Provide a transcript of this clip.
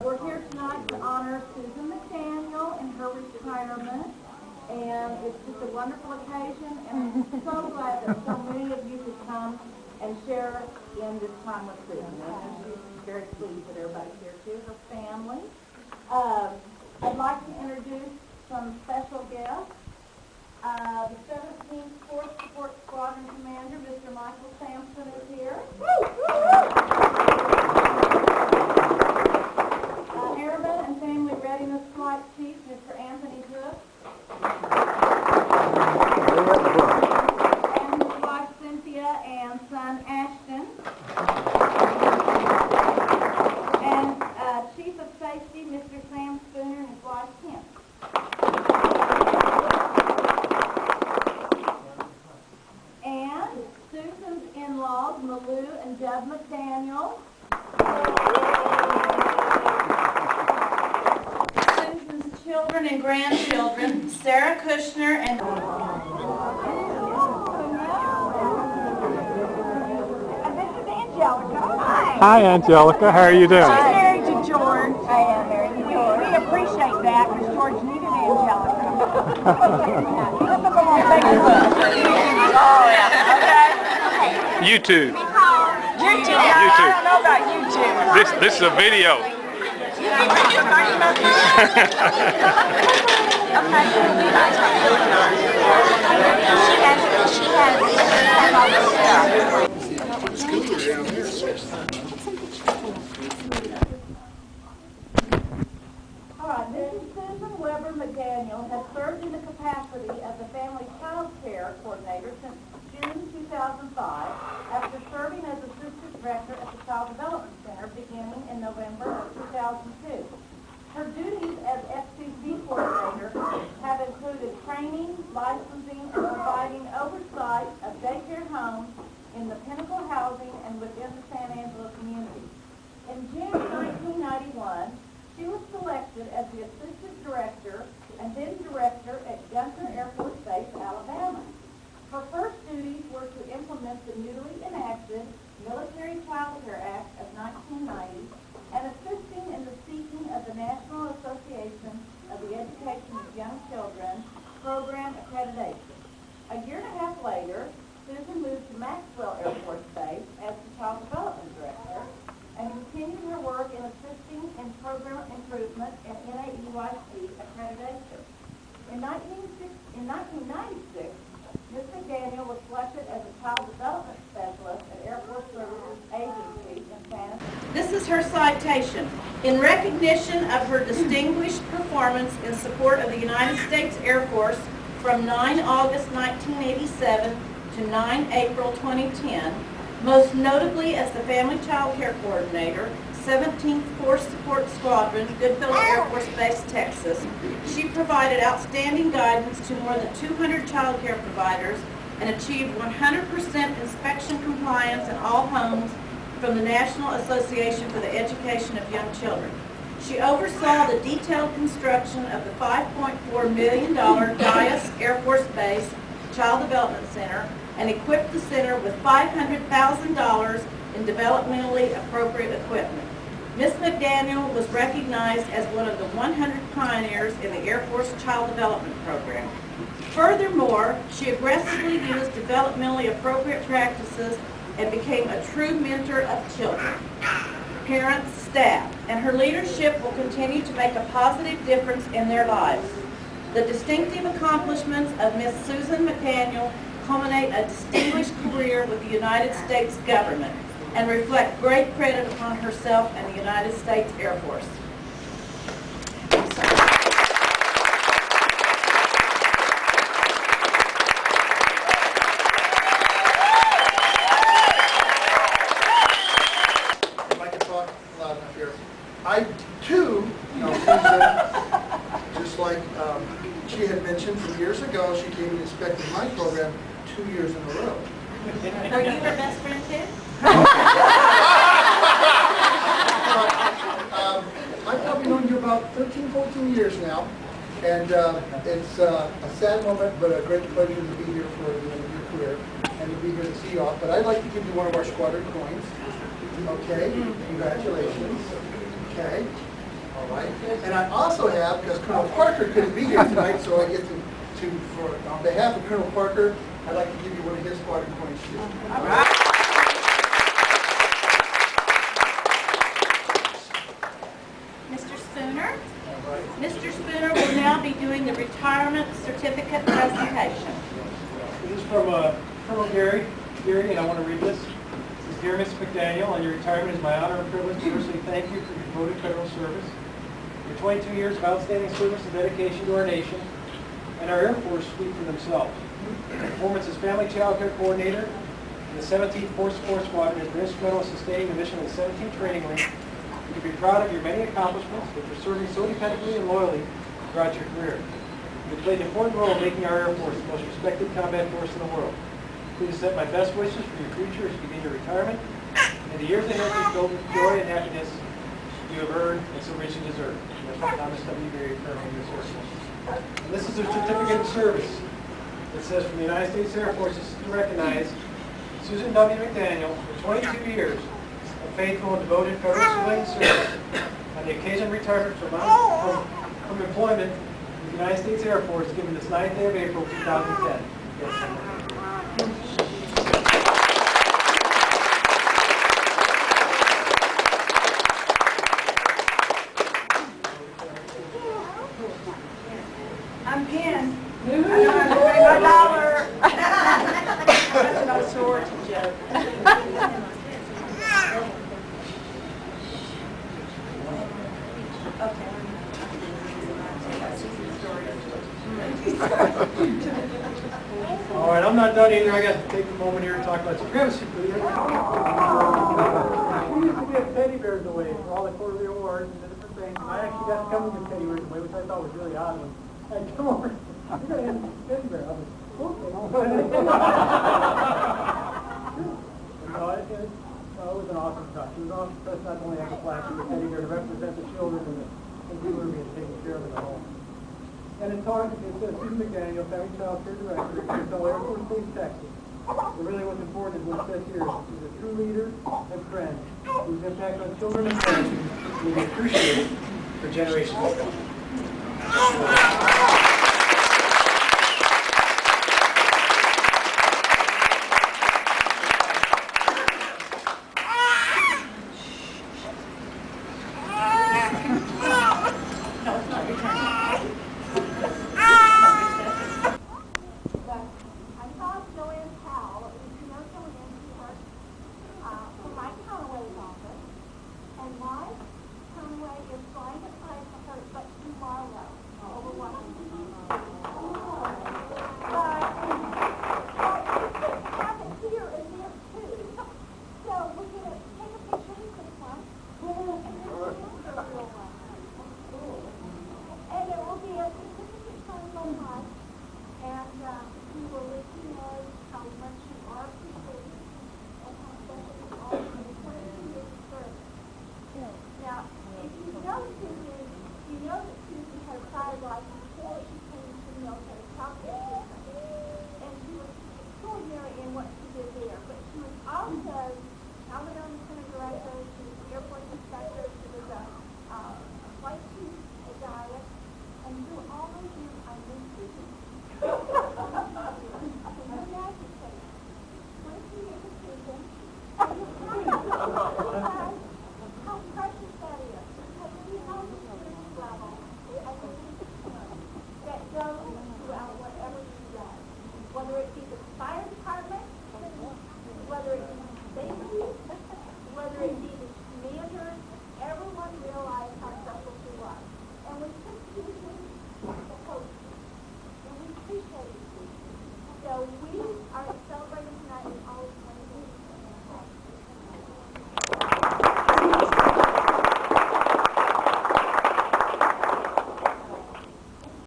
We're here tonight to honor Susan McDaniel in her retirement, and it's just a wonderful occasion, and I'm so glad that so many of you could come and share in this time with Susan. And she's very pleased that everybody's here too, her family. I'd like to introduce some special guests. The 17th 4th Support Squadron Commander, Mr. Michael Sampson, is here. Airman and Family Readiness Flight Chief, Mr. Anthony Hook. And his wife Cynthia and son Ashton. And Chief of Safety, Mr. Sam Spooner, and his wife Kim. And Susan's in-laws, Malou and Deb McDaniel. Susan's children and grandchildren, Sarah Kushner and... This is Angelica. Hi, Angelica. How are you doing? She's married to George. I am married to George. We appreciate that because George needed Angelica. YouTube. YouTube. I don't know about YouTube. This is a video. All right, Mrs. Susan Weber McDaniel has served in the capacity of the Family Child Care Coordinator since June 2005, after serving as Assistant Director at the Child Development Center beginning in November of 2002. Her duties as FCC Coordinator have included training, licensing, and providing oversight of daycare homes in the Pinnacle Housing and within the San Angelo community. In June 1991, she was selected as the Assistant Director and then Director at Gunter Air Force Base, Alabama. Her first duties were to implement the newly enacted Military Child Care Act of 1990 and assisting in the seeking of the National Association of the Education of Young Children program accreditation. A year and a half later, Susan moved to Maxwell Air Force Base as the Child Development Director and continued her work in assisting in program improvement and NAEYC accreditation. In 1996, Ms. McDaniel was selected as a Child Development Specialist at Air Force Services Agency in San Antonio. This is her citation. In recognition of her distinguished performance in support of the United States Air Force from 9 August 1987 to 9 April 2010, most notably as the Family Child Care Coordinator, 17th Force Support Squadron, Goodfellow Air Force Base, Texas. She provided outstanding guidance to more than 200 child care providers and achieved 100% inspection compliance in all homes from the National Association for the Education of Young Children. She oversaw the detailed construction of the $5.4 million Dyess Air Force Base Child Development Center and equipped the center with $500,000 in developmentally appropriate equipment. Ms. McDaniel was recognized as one of the 100 pioneers in the Air Force Child Development Program. Furthermore, she aggressively used developmentally appropriate practices and became a true mentor of children, parents, staff, and her leadership will continue to make a positive difference in their lives. The distinctive accomplishments of Ms. Susan McDaniel culminate a distinguished career with the United States government and reflect great credit upon herself and the United States Air Force. If I can talk loud enough here. I, too, know Susan, just like she had mentioned from years ago, she came and inspected my program 2 years in a row. Are you her best friend too? I've probably known you about 13, 14 years now, and it's a sad moment, but a great pleasure to be here for the end of your career and to be here to see you off. But I'd like to give you one of our squadron coins. Okay, congratulations. Okay, All right. And I also have, because Colonel Parker couldn't be here tonight, so I get on behalf of Colonel Parker, I'd like to give you one of his squadron points too. All right. Mr. Spooner? All right. Mr. Spooner will now be doing the retirement certificate presentation. This is from Colonel Gary, and I want to read this. This is, Dear Mr. McDaniel, on your retirement, it is my honor and privilege to personally thank you for your devoted federal service, your 22 years of outstanding service and dedication to our nation, and our Air Force speak for themselves. Your performance as Family Child Care Coordinator in the 17th Force Support Squadron has been instrumental in sustaining the mission of the 17th Training Wing. You can be proud of your many accomplishments, but for serving so dependably and loyally throughout your career. You played an important role in making our Air Force the most respected combat force in the world. Please accept my best wishes for your future as you begin your retirement, and the years ahead be filled with joy and happiness you have earned and so richly deserve. And that's Thomas W. Berry, Colonel of the Air Force. And this is a certificate of service. It says from the United States Air Force, this is to recognize Susan W. McDaniel for 22 years of faithful and devoted federal civilian service on the occasion of retirement from employment with the United States Air Force given this 9th day of April 2010. Yes. I'm Ken. I know I'm bring my dollar. That's an old sorority joke. All right, I'm not done either. I got to take a moment here and talk about supremacy. We used to give teddy bears away for all the quarterly awards and the different things. And I actually got to come and give teddy bears away, which I thought was really odd. When I come over, you're going to hand me a teddy bear. I was like, it was an awesome touch. It was awesome touch not only have a flash of the teddy bear to represent the children and people who are being taken care of in the home. And it's hard, it says Susan McDaniel, Family Child Care Director, Hotel Air Force Base, Texas. But really what's important is what it says here. She's a true leader and friend whose impact on children and families will be appreciated for generations to come.